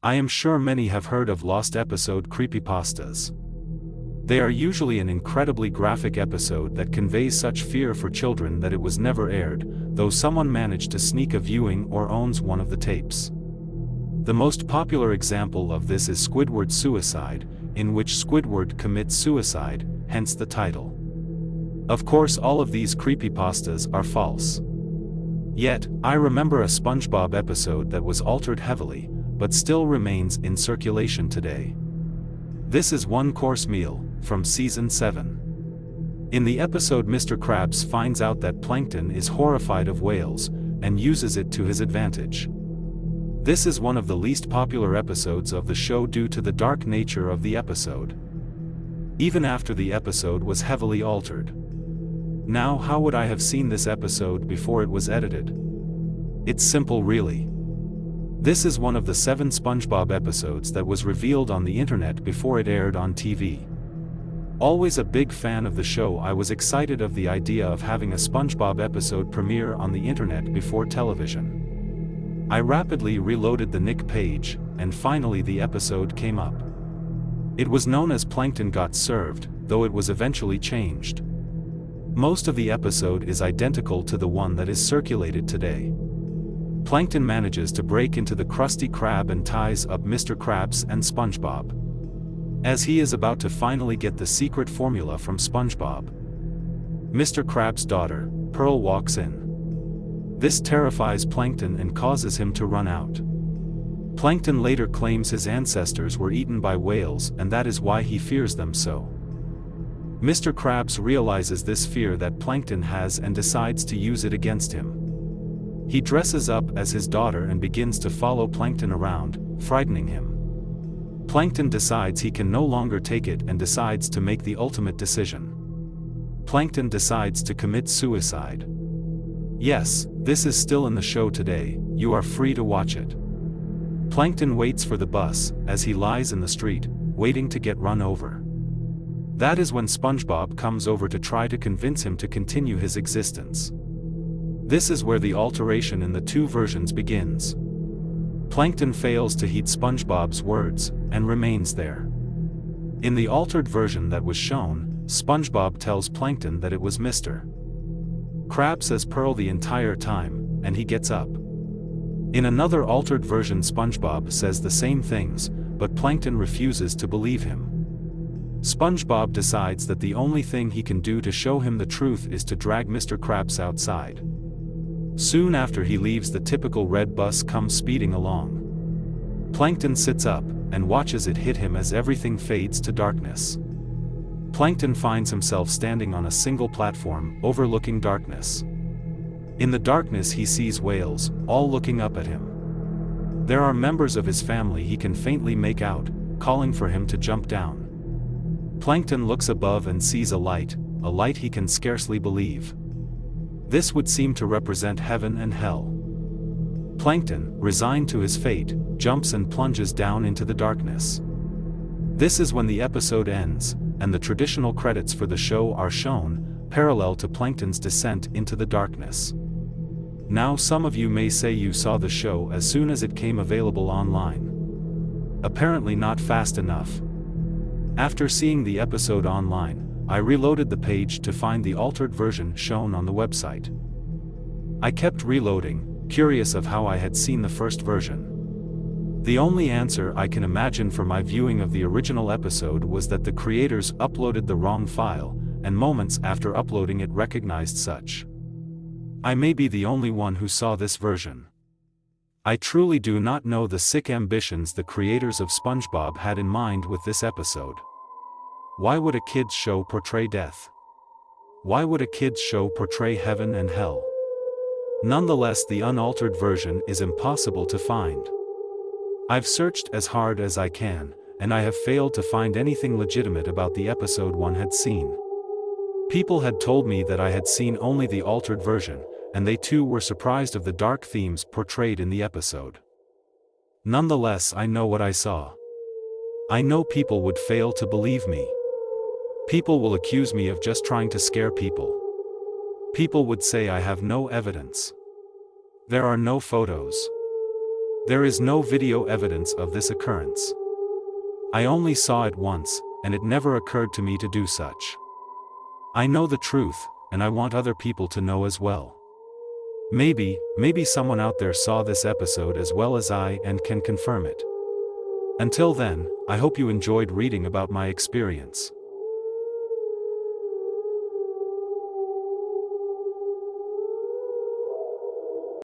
I am sure many have heard of lost episode creepypastas. They are usually an incredibly graphic episode that conveys such fear for children that it was never aired, though someone managed to sneak a viewing or owns one of the tapes. The most popular example of this is Squidward's Suicide, in which Squidward commits suicide, hence the title. Of course, all of these creepypastas are false. Yet, I remember a SpongeBob episode that was altered heavily, but still remains in circulation today. This is One Course Meal, from Season 7. In the episode, Mr. Krabs finds out that Plankton is horrified of whales, and uses it to his advantage. This is one of the least popular episodes of the show due to the dark nature of the episode. Even after the episode was heavily altered. Now, how would I have seen this episode before it was edited? It's simple, really. This is one of the 7 SpongeBob episodes that was revealed on the internet before it aired on TV. Always a big fan of the show, I was excited of the idea of having a SpongeBob episode premiere on the internet before television. I rapidly reloaded the Nick page, and finally the episode came up. It was known as Plankton Got Served, though it was eventually changed. Most of the episode is identical to the one that is circulated today. Plankton manages to break into the Krusty Krab and ties up Mr. Krabs and SpongeBob. As he is about to finally get the secret formula from SpongeBob, Mr. Krabs' daughter, Pearl, walks in. This terrifies Plankton and causes him to run out. Plankton later claims his ancestors were eaten by whales and that is why he fears them so. Mr. Krabs realizes this fear that Plankton has and decides to use it against him. He dresses up as his daughter and begins to follow Plankton around, frightening him. Plankton decides he can no longer take it and decides to make the ultimate decision. Plankton decides to commit suicide. Yes, this is still in the show today, you are free to watch it. Plankton waits for the bus, as he lies in the street, waiting to get run over. That is when SpongeBob comes over to try to convince him to continue his existence. This is where the alteration in the 2 versions begins. Plankton fails to heed SpongeBob's words, and remains there. In the altered version that was shown, SpongeBob tells Plankton that it was Mr. Krabs as Pearl the entire time, and he gets up. In another altered version, SpongeBob says the same things, but Plankton refuses to believe him. SpongeBob decides that the only thing he can do to show him the truth is to drag Mr. Krabs outside. Soon after he leaves, the typical red bus comes speeding along. Plankton sits up, and watches it hit him as everything fades to darkness. Plankton finds himself standing on a single platform, overlooking darkness. In the darkness he sees whales, all looking up at him. There are members of his family he can faintly make out, calling for him to jump down. Plankton looks above and sees a light he can scarcely believe. This would seem to represent heaven and hell. Plankton, resigned to his fate, jumps and plunges down into the darkness. This is when the episode ends, and the traditional credits for the show are shown, parallel to Plankton's descent into the darkness. Now some of you may say you saw the show as soon as it came available online. Apparently not fast enough. After seeing the episode online, I reloaded the page to find the altered version shown on the website. I kept reloading, curious of how I had seen the first version. The only answer I can imagine for my viewing of the original episode was that the creators uploaded the wrong file, and moments after uploading it recognized such. I may be the only one who saw this version. I truly do not know the sick ambitions the creators of SpongeBob had in mind with this episode. Why would a kids show portray death? Why would a kids show portray heaven and hell? Nonetheless, the unaltered version is impossible to find. I've searched as hard as I can, and I have failed to find anything legitimate about the episode one had seen. People had told me that I had seen only the altered version, and they too were surprised of the dark themes portrayed in the episode. Nonetheless, I know what I saw. I know people would fail to believe me. People will accuse me of just trying to scare people. People would say I have no evidence. There are no photos. There is no video evidence of this occurrence. I only saw it once, and it never occurred to me to do such. I know the truth, and I want other people to know as well. Maybe someone out there saw this episode as well as I and can confirm it. Until then, I hope you enjoyed reading about my experience.